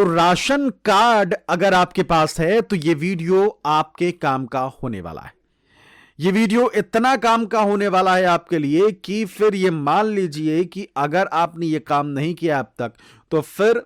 तो ration card अगर आपके पास है तो ये वीडियो आपके काम का होने वाला है। ये वीडियो इतना काम का होने वाला है आपके लिए कि फिर ये मान लीजिए कि अगर आपने ये काम नहीं किया अब तक तो फिर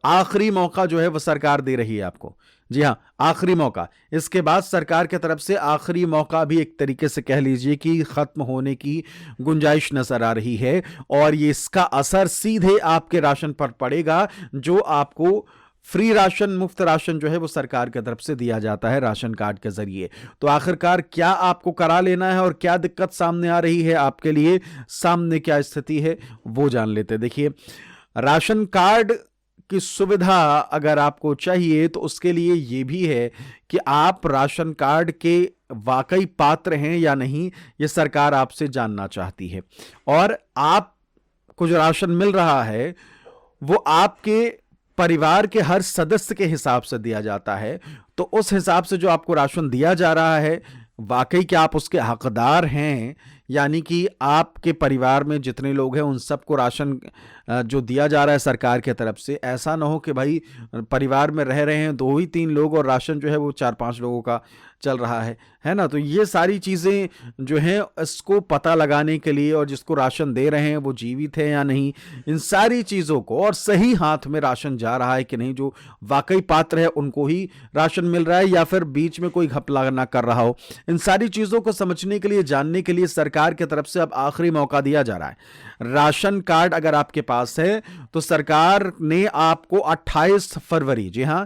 आखिरी मौका जो है वो सरकार दे रही है आपको। जी हां, आखिरी मौका। इसके बाद सरकार की तरफ से आखिरी मौका भी एक तरीके से कह लीजिए कि खत्म होने की गुंजाइश नजर आ रही है, और ये इसका असर सीधे आपके राशन पर पड़ेगा, जो आपको फ्री राशन, मुफ्त राशन जो है वो सरकार की तरफ से दिया जाता है राशन कार्ड के जरिए। तो आखिरकार क्या आपको करा लेना है और क्या दिक्कत सामने आ रही है आपके लिए, सामने क्या स्थिति है वो जान लेते। देखिए, राशन कार्ड की सुविधा अगर आपको चाहिए तो उसके लिए यह भी है कि आप राशन कार्ड के वाकई पात्र हैं या नहीं, ये सरकार आपसे जानना चाहती है। और आपको जो राशन मिल रहा है वो आपके परिवार के हर सदस्य के हिसाब से दिया जाता है। तो उस हिसाब से जो आपको राशन दिया जा रहा है, वाकई क्या आप उसके हकदार हैं, यानी कि आपके परिवार में जितने लोग हैं उन सबको राशन जो दिया जा रहा है सरकार की तरफ से, ऐसा ना हो कि भाई परिवार में रह रहे हैं 2 ही 3 लोग और राशन जो है वो 4-5 लोगों का चल रहा है ना। तो ये सारी चीज़ें जो हैं इसको पता लगाने के लिए, और जिसको राशन दे रहे हैं वो जीवित है या नहीं, इन सारी चीज़ों को, और सही हाथ में राशन जा रहा है कि नहीं, जो वाकई पात्र है उनको ही राशन मिल रहा है या फिर बीच में कोई घपला ना कर रहा हो, इन सारी चीज़ों को समझने के लिए, जानने के लिए सरकार की तरफ से अब आखिरी मौका दिया जा रहा है। राशन कार्ड अगर आपके पास है तो सरकार ने आपको 28 फरवरी, जी हां,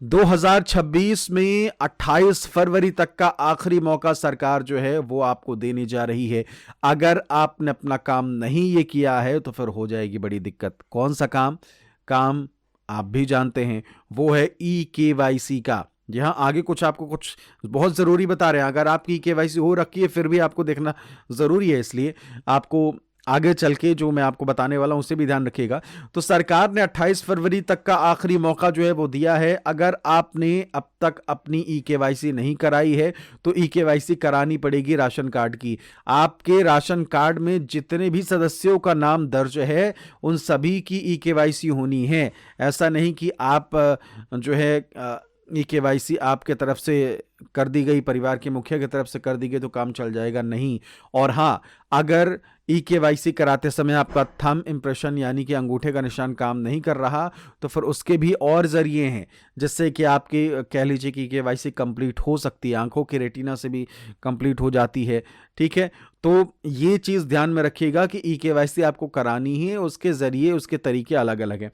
2026 में 28 फरवरी तक का आखिरी मौका सरकार जो है वो आपको देने जा रही है। अगर आपने अपना काम नहीं ये किया है तो फिर हो जाएगी बड़ी दिक्कत। कौन सा काम आप भी जानते हैं, वो है EKYC का। जी हाँ, आगे कुछ आपको कुछ बहुत ज़रूरी बता रहे हैं। अगर आपकी EKYC हो रखी है फिर भी आपको देखना ज़रूरी है, इसलिए आपको आगे चल के जो मैं आपको बताने वाला हूं उससे भी ध्यान रखिएगा। तो सरकार ने 28 फरवरी तक का आखिरी मौका जो है वो दिया है। अगर आपने अब तक अपनी EKYC नहीं कराई है तो EKYC करानी पड़ेगी राशन कार्ड की। आपके राशन कार्ड में जितने भी सदस्यों का नाम दर्ज है उन सभी की EKYC होनी है। ऐसा नहीं कि आप जो है EKYC आपके तरफ से कर दी गई, परिवार के मुखिया की तरफ से कर दी गई तो काम चल जाएगा, नहीं। और हाँ, अगर EKYC कराते समय आपका थंब इम्प्रेशन यानी कि अंगूठे का निशान काम नहीं कर रहा तो फिर उसके भी और जरिए हैं जिससे कि आपके कह लीजिए कि EKYC कंप्लीट हो सकती है। आंखों के रेटिना से भी कंप्लीट हो जाती है, ठीक है। तो ये चीज़ ध्यान में रखिएगा कि EKYC आपको करानी है, उसके जरिए उसके तरीके अलग अलग हैं।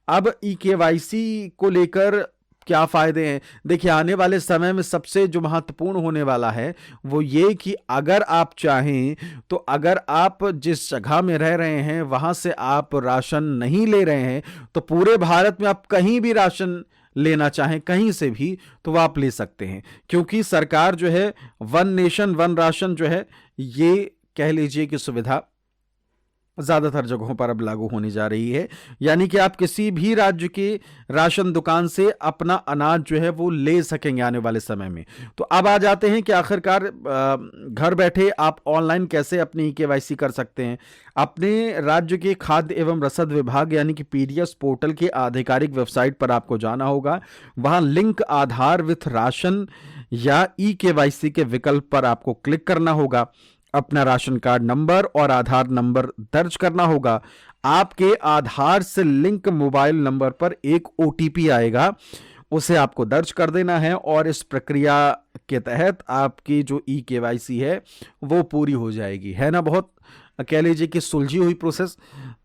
अब EKYC को लेकर क्या फायदे हैं, देखिए आने वाले समय में सबसे जो महत्वपूर्ण होने वाला है वो ये कि अगर आप चाहें तो अगर आप जिस जगह में रह रहे हैं वहां से आप राशन नहीं ले रहे हैं तो पूरे भारत में आप कहीं भी राशन लेना चाहें कहीं से भी तो वो आप ले सकते हैं, क्योंकि सरकार जो है वन नेशन वन राशन जो है ये कह लीजिए कि सुविधा ज़्यादातर जगहों पर अब लागू होने जा रही है। यानी कि आप किसी भी राज्य की राशन दुकान से अपना अनाज जो है वो ले सकेंगे आने वाले समय में। तो अब आ जाते हैं कि आखिरकार घर बैठे आप ऑनलाइन कैसे अपनी EKYC कर सकते हैं। अपने राज्य के खाद्य एवं रसद विभाग यानी कि PDS पोर्टल के आधिकारिक वेबसाइट पर आपको जाना होगा। वहाँ लिंक आधार विथ राशन या EKYC के विकल्प पर आपको क्लिक करना होगा। अपना राशन कार्ड नंबर और आधार नंबर दर्ज करना होगा। आपके आधार से लिंक मोबाइल नंबर पर एक OTP आएगा, उसे आपको दर्ज कर देना है और इस प्रक्रिया के तहत आपकी जो EKYC है वो पूरी हो जाएगी। है ना, बहुत कह लीजिए कि सुलझी हुई प्रोसेस।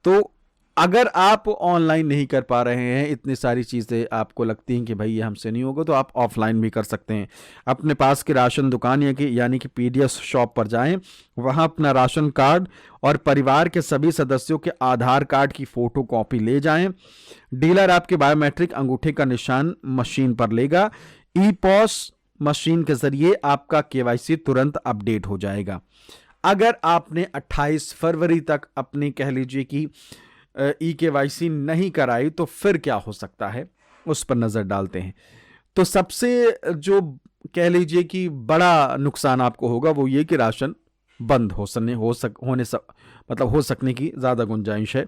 तो अगर आप ऑनलाइन नहीं कर पा रहे हैं, इतनी सारी चीज़ें आपको लगती हैं कि भाई ये हमसे नहीं होगा, तो आप ऑफलाइन भी कर सकते हैं। अपने पास की राशन दुकान यानी कि PDS शॉप पर जाएं, वहां अपना राशन कार्ड और परिवार के सभी सदस्यों के आधार कार्ड की फोटो कॉपी ले जाएं। डीलर आपके बायोमेट्रिक अंगूठे का निशान मशीन पर लेगा। EPOS मशीन के जरिए आपका KYC तुरंत अपडेट हो जाएगा। अगर आपने 28 फरवरी तक अपनी कह लीजिए कि EKYC नहीं कराई तो फिर क्या हो सकता है, उस पर नजर डालते हैं। तो सबसे जो कह लीजिए कि बड़ा नुकसान आपको होगा वो ये कि राशन बंद हो सकने की ज्यादा गुंजाइश है।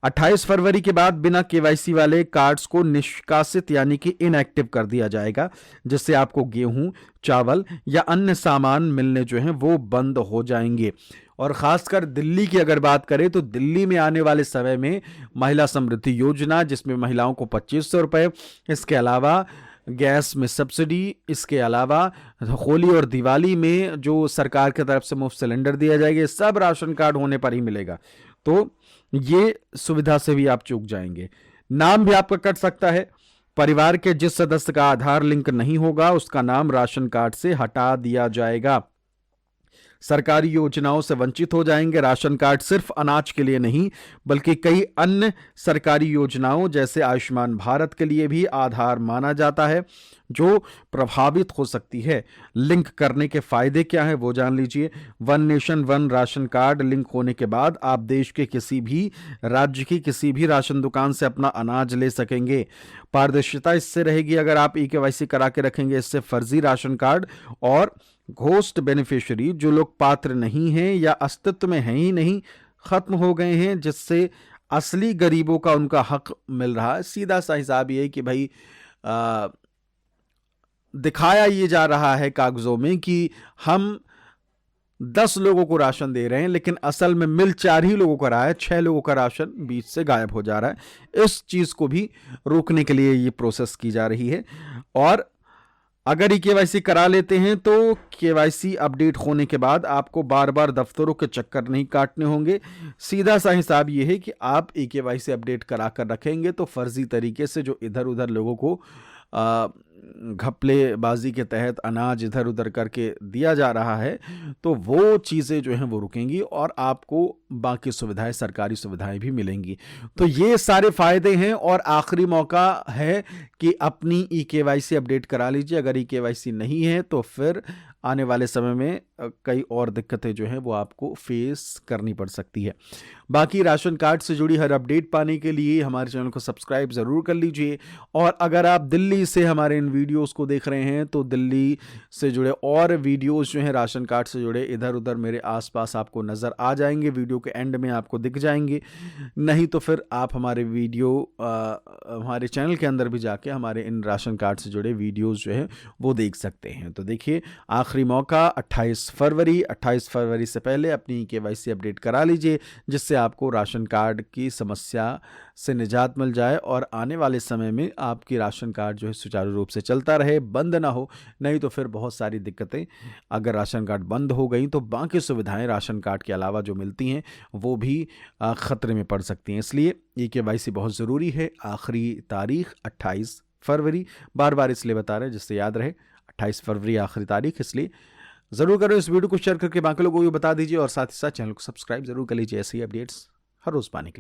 28 फरवरी के बाद बिना केवाईसी वाले कार्ड्स को निष्कासित यानी कि इनएक्टिव कर दिया जाएगा, जिससे आपको गेहूं, चावल या अन्य सामान मिलने जो हैं वो बंद हो जाएंगे। और खासकर दिल्ली की अगर बात करें तो दिल्ली में आने वाले समय में महिला समृद्धि योजना, जिसमें महिलाओं को 2500 रुपए, इसके अलावा गैस में सब्सिडी, इसके अलावा होली और दिवाली में जो सरकार की तरफ से मुफ्त सिलेंडर दिया जाएगा, सब राशन कार्ड होने पर ही मिलेगा। तो ये सुविधा से भी आप चूक जाएंगे। नाम भी आपका कट सकता है। परिवार के जिस सदस्य का आधार लिंक नहीं होगा उसका नाम राशन कार्ड से हटा दिया जाएगा। सरकारी योजनाओं से वंचित हो जाएंगे। राशन कार्ड सिर्फ अनाज के लिए नहीं बल्कि कई अन्य सरकारी योजनाओं जैसे आयुष्मान भारत के लिए भी आधार माना जाता है, जो प्रभावित हो सकती है। लिंक करने के फायदे क्या हैं वो जान लीजिए। One nation one ration card link होने के बाद आप देश के किसी भी राज्य की किसी भी राशन दुकान से अपना अनाज ले सकेंगे। पारदर्शिता इससे रहेगी अगर आप ई-केवाईसी करा के रखेंगे। इससे फर्जी राशन कार्ड और घोस्ट बेनिफिशियरी, जो लोग पात्र नहीं हैं या अस्तित्व में हैं ही नहीं, खत्म हो गए हैं, जिससे असली गरीबों का उनका हक मिल रहा है। सीधा सा हिसाब ये है कि भाई दिखाया ये जा रहा है कागजों में कि हम 10 लोगों को राशन दे रहे हैं, लेकिन असल में मिल 4 ही लोगों का रहा है, 6 लोगों का राशन बीच से गायब हो जा रहा है। इस चीज को भी रोकने के लिए ये प्रोसेस की जा रही है। और अगर ई-केवाईसी करा लेते हैं तो केवाईसी अपडेट होने के बाद आपको बार बार दफ्तरों के चक्कर नहीं काटने होंगे। सीधा सा हिसाब ये है कि आप ई-केवाईसी अपडेट करा कर रखेंगे तो फर्जी तरीके से जो इधर उधर लोगों को घपलेबाजी के तहत अनाज इधर उधर करके दिया जा रहा है, तो वो चीज़ें जो हैं वो रुकेंगी और आपको बाकी सुविधाएं, सरकारी सुविधाएं भी मिलेंगी। तो ये सारे फायदे हैं और आखिरी मौका है कि अपनी ई-केवाईसी अपडेट करा लीजिए। अगर ई-केवाईसी नहीं है तो फिर आने वाले समय में कई और दिक्कतें जो हैं वो आपको फेस करनी पड़ सकती है। बाकी राशन कार्ड से जुड़ी हर अपडेट पाने के लिए हमारे चैनल को सब्सक्राइब ज़रूर कर लीजिए। और अगर आप दिल्ली से हमारे इन वीडियोस को देख रहे हैं तो दिल्ली से जुड़े और वीडियोस जो हैं राशन कार्ड से जुड़े इधर उधर मेरे आसपास आपको नज़र आ जाएंगे, वीडियो के एंड में आपको दिख जाएंगे। नहीं तो फिर आप हमारे वीडियो हमारे चैनल के अंदर भी जाके हमारे इन राशन कार्ड से जुड़े वीडियोज़ जो हैं वो देख सकते हैं। तो देखिए, आखिरी मौका 28 फरवरी से पहले अपनी केवाईसी अपडेट करा लीजिए, जिससे आपको राशन कार्ड की समस्या से निजात मिल जाए और आने वाले समय में आपकी राशन कार्ड जो है सुचारू रूप से चलता रहे, बंद ना हो। नहीं तो फिर बहुत सारी दिक्कतें, अगर राशन कार्ड बंद हो गई तो बाकी सुविधाएं राशन कार्ड के अलावा जो मिलती हैं वो भी खतरे में पड़ सकती हैं। इसलिए ये केवाईसी बहुत ज़रूरी है। आखिरी तारीख 28 फरवरी, बार बार इसलिए बता रहे हैं जिससे याद रहे, 28 फरवरी आखिरी तारीख। इसलिए ज़रूर करो, इस वीडियो को शेयर करके बाकी लोगों को भी बता दीजिए और साथ ही साथ चैनल को सब्सक्राइब ज़रूर कर लीजिए ऐसे ही अपडेट्स हर रोज़ पाने के लिए।